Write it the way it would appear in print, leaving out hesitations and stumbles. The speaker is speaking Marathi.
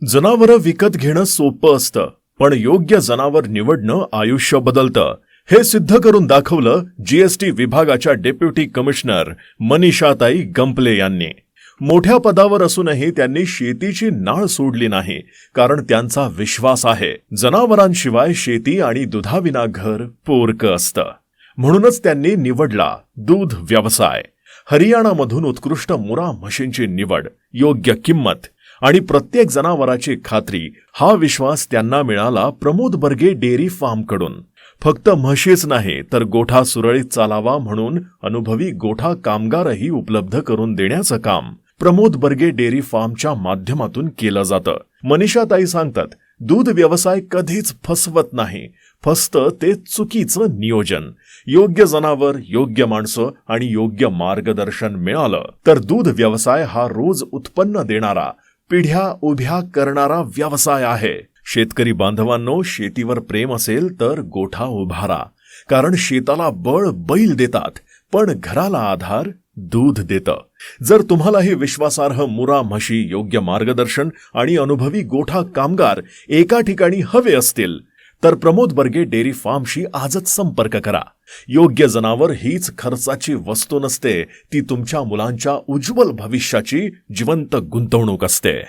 जनावरं विकत घेणं सोपं असतं, पण योग्य जनावर निवडणं आयुष्य बदलतं. हे सिद्ध करून दाखवलं जीएसटी विभागाच्या डेप्युटी कमिशनर मनीषाताई गंपले यांनी. मोठ्या पदावर असूनही त्यांनी शेतीची नाळ सोडली नाही, कारण त्यांचा विश्वास आहे जनावरांशिवाय शेती आणि दुधाविना घर पोरकं असतं. म्हणूनच त्यांनी निवडला दूध व्यवसाय. हरियाणामधून उत्कृष्ट मुरा म्हशींची निवड, योग्य किंमत आणि प्रत्येक जनावराची खात्री, हा विश्वास त्यांना मिळाला प्रमोद बर्गे डेअरी फार्मकडून. फक्त म्हशीच नाही तर गोठा सुरळीत चालावा म्हणून अनुभवी गोठा कामगारही उपलब्ध करून देण्याचं काम प्रमोद बर्गे डेअरी फार्मच्या माध्यमातून केलं जातं. मनीषाताई सांगतात, दूध व्यवसाय कधीच फसवत नाही, फसतं ते चुकीचं नियोजन. योग्य जनावर, योग्य माणसं आणि योग्य मार्गदर्शन मिळालं तर दूध व्यवसाय हा रोज उत्पन्न देणारा, पिढ्या उभ्या करणारा व्यवसाय आहे. शेतकरी बांधवांनो, शेतीवर प्रेम असेल तर गोठा उभारा, कारण शेताला बळ बैल देतात, पण घराला आधार दूध देतं. जर तुम्हालाही विश्वासार्ह मुरा म्हशी, योग्य मार्गदर्शन आणि अनुभवी गोठा कामगार एका ठिकाणी हवे असतील तर प्रमोद बर्गे डेअरी फार्मशी आजच संपर्क करा. योग्य जनावर हीच खर्चाची वस्तू नसते, ती तुमच्या मुलांच्या उज्ज्वल भविष्याची जिवंत गुंतवणूक असते.